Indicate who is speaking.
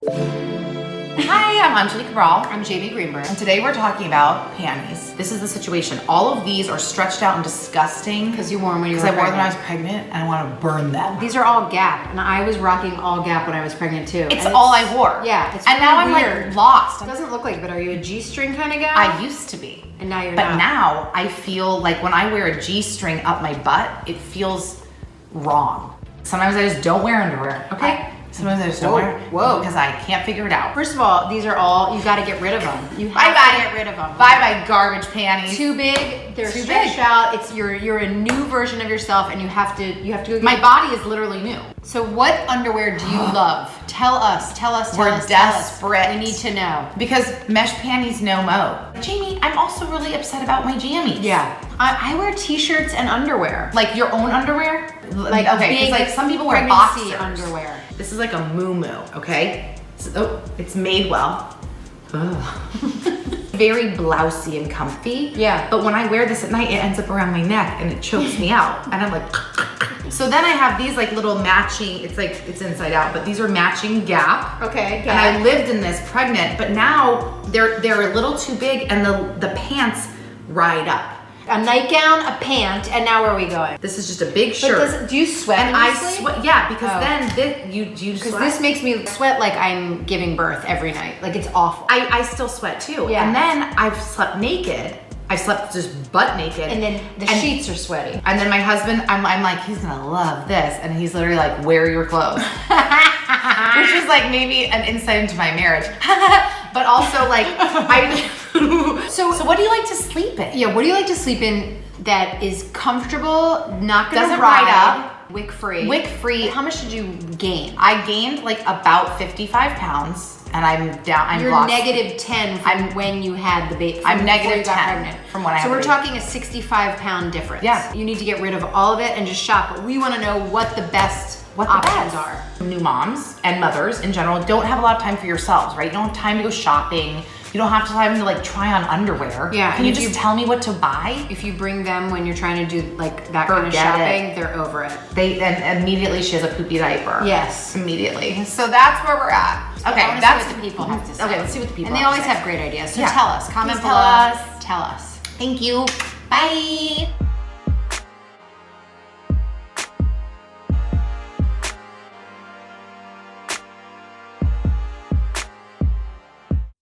Speaker 1: Hi, I'm Angelique Cabral.
Speaker 2: I'm Jamie Greenberg.
Speaker 1: And today we're talking about panties. This is the situation. All of these are stretched out and disgusting.
Speaker 2: Because you wore them when you were
Speaker 1: pregnant.
Speaker 2: pregnant.
Speaker 1: Because I wore them when I was pregnant and I want to burn them.
Speaker 2: These are all Gap, and I was rocking all Gap when I was pregnant too.
Speaker 1: It's all I wore.
Speaker 2: Yeah, it's
Speaker 1: and
Speaker 2: really
Speaker 1: now I'm
Speaker 2: weird.
Speaker 1: like lost.
Speaker 2: It doesn't look like it, but are you a G-string kind of guy?
Speaker 1: I used to be.
Speaker 2: And now you're
Speaker 1: But
Speaker 2: not.
Speaker 1: now I feel like when I wear a G-string up my butt, it feels wrong. Sometimes I just don't wear underwear, okay? Sometimes I just don't wear it because I can't figure it out.
Speaker 2: First of all, these are all, you got to get rid of them. You have to get rid of them.
Speaker 1: Buy my garbage panties.
Speaker 2: Too big, they're stretched out. It's you're a new version of yourself, and you have to go get
Speaker 1: my body is literally new.
Speaker 2: So what underwear do you love? Tell us.
Speaker 1: We're desperate.
Speaker 2: We need to know.
Speaker 1: Because mesh panties no mo. Jamie, I'm also really upset about my jammies.
Speaker 2: Yeah. I wear t-shirts and underwear.
Speaker 1: Like your own underwear?
Speaker 2: Like
Speaker 1: okay, because like some people wear
Speaker 2: pregnancy
Speaker 1: boxers.
Speaker 2: underwear.
Speaker 1: This is like a moo-moo, okay? It's made well. Very blousy and comfy.
Speaker 2: Yeah.
Speaker 1: But when I wear this at night, it ends up around my neck and it chokes me out. And I'm like, so then I have these like little matching, it's like, it's inside out, but these are matching Gap.
Speaker 2: Okay,
Speaker 1: And I lived in this pregnant, but now they're a little too big and the pants ride up.
Speaker 2: A nightgown, a pant, and now where are we going?
Speaker 1: This is just a big shirt.
Speaker 2: Do you sweat?
Speaker 1: And I sweat, yeah, because then you sweat.
Speaker 2: Because this makes me sweat like I'm giving birth every night. Like it's awful.
Speaker 1: I still sweat too.
Speaker 2: Yeah.
Speaker 1: And then I've slept naked. I slept just butt naked.
Speaker 2: And then the sheets are sweaty.
Speaker 1: And then my husband, I'm like, he's gonna love this. And he's literally like, wear your clothes. Which is like maybe an insight into my marriage. But also like, So what do you like to sleep in?
Speaker 2: Yeah, what do you like to sleep in that is comfortable, not gonna
Speaker 1: Doesn't
Speaker 2: ride
Speaker 1: up,
Speaker 2: wick free?
Speaker 1: Wick free.
Speaker 2: How much did you gain?
Speaker 1: I gained like about 55 pounds. And I'm down,
Speaker 2: You're
Speaker 1: lost.
Speaker 2: -10 from when you had the baby.
Speaker 1: I'm
Speaker 2: before you
Speaker 1: -10
Speaker 2: got pregnant.
Speaker 1: from when I had
Speaker 2: So
Speaker 1: the
Speaker 2: we're
Speaker 1: baby.
Speaker 2: talking a 65-pound difference.
Speaker 1: Yeah.
Speaker 2: You need to get rid of all of it and just shop. But we want to know what the best options are.
Speaker 1: New moms and mothers in general don't have a lot of time for yourselves, right? You don't have time to go shopping. You don't have time to like try on underwear.
Speaker 2: Yeah.
Speaker 1: Can you just tell me what to buy?
Speaker 2: If you bring them when you're trying to do like that kind of
Speaker 1: Forget
Speaker 2: shopping,
Speaker 1: it.
Speaker 2: they're over it.
Speaker 1: And immediately she has a poopy diaper.
Speaker 2: Yes.
Speaker 1: Immediately. So that's where we're at. Okay,
Speaker 2: I wanna see what the people have to say.
Speaker 1: Okay, let's see what the people
Speaker 2: And they
Speaker 1: have
Speaker 2: always
Speaker 1: to say.
Speaker 2: have great ideas. So
Speaker 1: Yeah.
Speaker 2: tell us. Comment
Speaker 1: Please
Speaker 2: below.
Speaker 1: tell us.
Speaker 2: Tell us.
Speaker 1: Thank you. Bye.